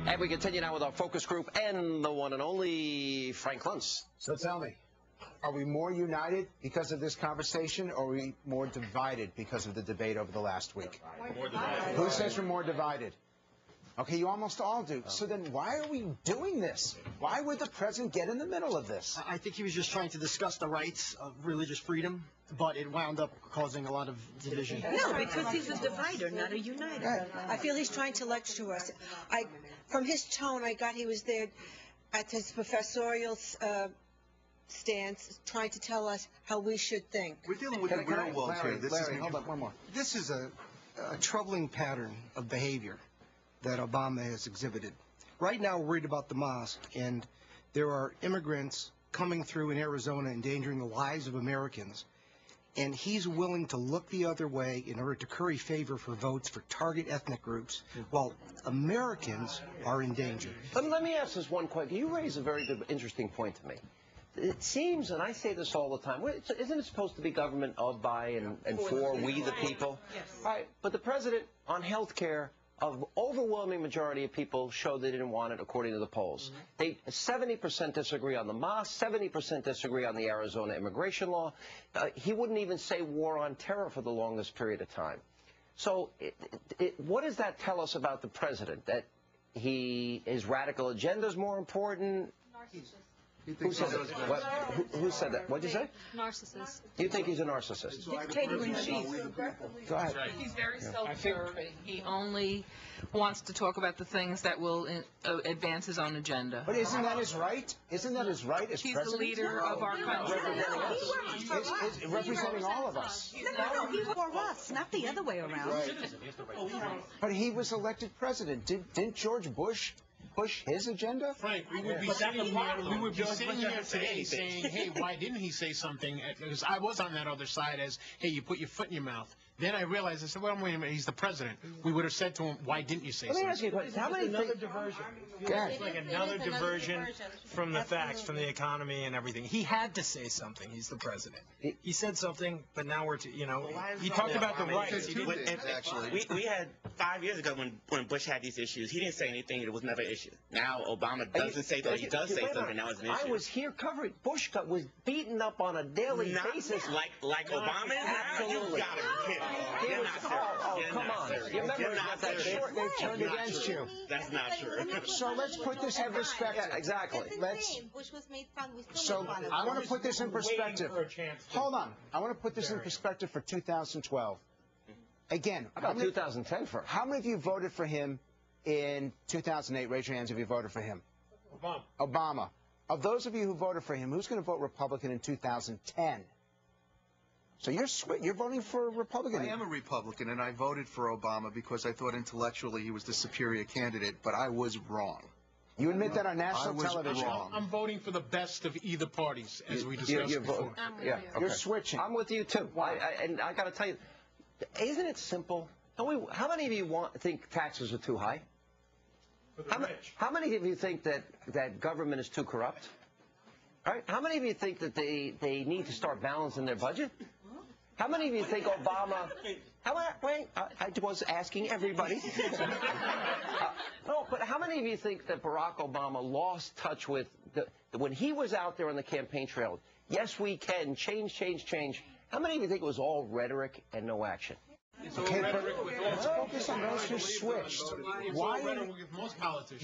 And we continue now with our focus group and the one and only Frank Luntz. So tell me, are we more united because of this conversation, or are we more divided because of the debate over the last week? More divided. Who says we're more divided? Okay, you almost all do. So then why are we doing this? Why would the president get in the middle of this? I think he was just trying to discuss the rights of religious freedom, but it wound up causing a lot of division. No, because he's a divider, not a uniter. I feel he's trying to lecture us. From his tone, I got he was there at his professorial stance, trying to tell us how we should think. We're dealing with the real world here. Larry, hold on, one more. This is a troubling pattern of behavior that Obama has exhibited. Right now, we're worried about the mosque, and there are immigrants coming through in Arizona endangering the lives of Americans, and he's willing to look the other way in order to curry favor for votes for target ethnic groups, while Americans are in danger. Let me ask this one question. You raise a very good, interesting point to me. It seems, and I say this all the time, isn't it supposed to be government of, by, and for we the people? Yes. Right. But the president on health care, an overwhelming majority of people showed they didn't want it, according to the polls. 70% disagree on the mosque, 70% disagree on the Arizona immigration law. He wouldn't even say war on terror for the longest period of time. So what does that tell us about the president? That his radical agenda is more important? Narcissist. Who said that? Who said that? What did you say? Narcissist. You think he's a narcissist? Dictator in chief. Go ahead. He's very self-serving. He only wants to talk about the things that will advance his own agenda. But isn't that his right? Isn't that his right as He's president? the leader of our country. He's representing all of us. No, he's for us, not the other way around. But he was elected president. Didn't George Bush push his agenda? Frank, we would be sitting here today saying, hey, why didn't he say something? Because I was on that other side as, hey, you put your foot in your mouth. Then I realized, I said, well, wait a minute, he's the president. We would have said to him, why didn't you say something? Let me ask you a question. How many another diversion. It's like another diversion from the facts, from the economy and everything. He had to say something. He's the president. He said something, but now we're, he talked about the rights. We had 5 years ago when Bush had these issues, he didn't say anything. It was never an issue. Now Obama doesn't say that. He does say something. Now it's an issue. I was here covering. Bush was beaten up on a daily basis. Like Obama is? Absolutely. You gotta be kidding. You're not serious. Oh, come on. Your memory's not that short. They turned against you. That's not true. So let's put this in perspective. Yeah, exactly. Bush was made fun. So I want to put this in perspective. Hold on. I want to put this in perspective for 2012. Again, how about 2010 for? How many of you voted for him in 2008? Raise your hands if you voted for him. Obama. Of those of you who voted for him, who's going to vote Republican in 2010? So you're voting for a Republican. I am a Republican, and I voted for Obama because I thought intellectually he was the superior candidate, but I was wrong. You admit that on national television? I'm voting for the best of either parties, as we discussed before. Yeah, okay. You're switching. I'm with you, too. And I got to tell you, isn't it simple? How many of you think taxes are too high? How many of you think that government is too corrupt? Right? How many of you think that they need to start balancing their budget? How many of you think Obama... Wait, I was asking everybody. No, but how many of you think that Barack Obama lost touch with... when he was out there on the campaign trail, yes, we can, change. How many of you think it was all rhetoric and no action? Okay, but let's focus on those who switched. Why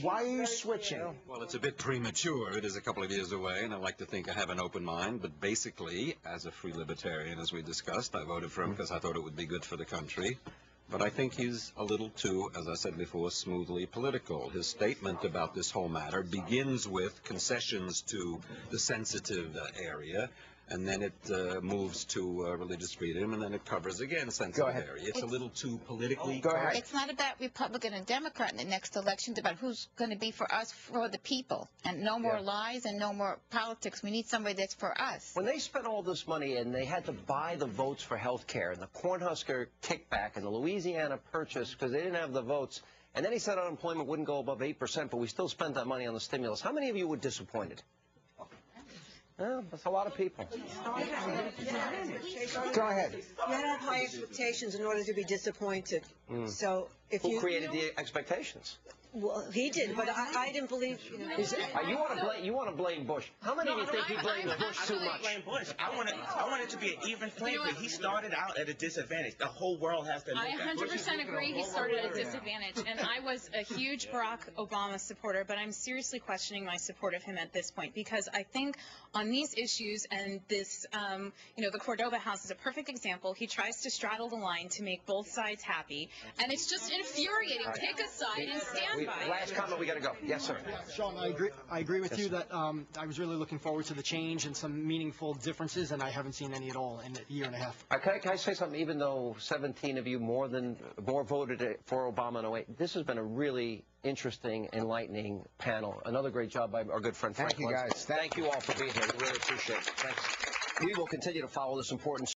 are you switching? Well, it's a bit premature. It is a couple of years away, and I like to think I have an open mind. But basically, as a free libertarian, as we discussed, I voted for him because I thought it would be good for the country. But I think he's a little too, as I said before, smoothly political. His statement about this whole matter begins with concessions to the sensitive area, and then it moves to religious freedom, and then it covers again sensitive area. It's a little too politically. Go ahead. It's not about Republican and Democrat in the next election. It's about who's going to be for us, for the people, and no more lies and no more politics. We need somebody that's for us. When they spent all this money and they had to buy the votes for health care and the Cornhusker kickback and the Louisiana purchase because they didn't have the votes, and then he said unemployment wouldn't go above 8%, but we still spent that money on the stimulus. How many of you were disappointed? Well, that's a lot of people. Go ahead. You had to have high expectations in order to be disappointed. So if Who created the expectations? Well, he did, but I didn't believe. You want to blame Bush? How many of you think he blames Bush too much? I blame Bush. I want it to be an even playing field. He started out at a disadvantage. The whole world has to. I 100% agree. He started at a disadvantage, and I was a huge Barack Obama supporter, but I'm seriously questioning my support of him at this point because I think on these issues and this, the Cordova House is a perfect example. He tries to straddle the line to make both sides happy, and it's just infuriating. Pick a side and stand. Last comment, we got to go. Yes, sir. Sean, I agree with you that I was really looking forward to the change and some meaningful differences, and I haven't seen any at all in a year and a half. Can I say something? Even though 17 of you more voted for Obama in 2008, this has been a really interesting, enlightening panel. Another great job by our good friend Frank. Thank you, guys. Thank you all for being here. We really appreciate it. Thanks. We will continue to follow this important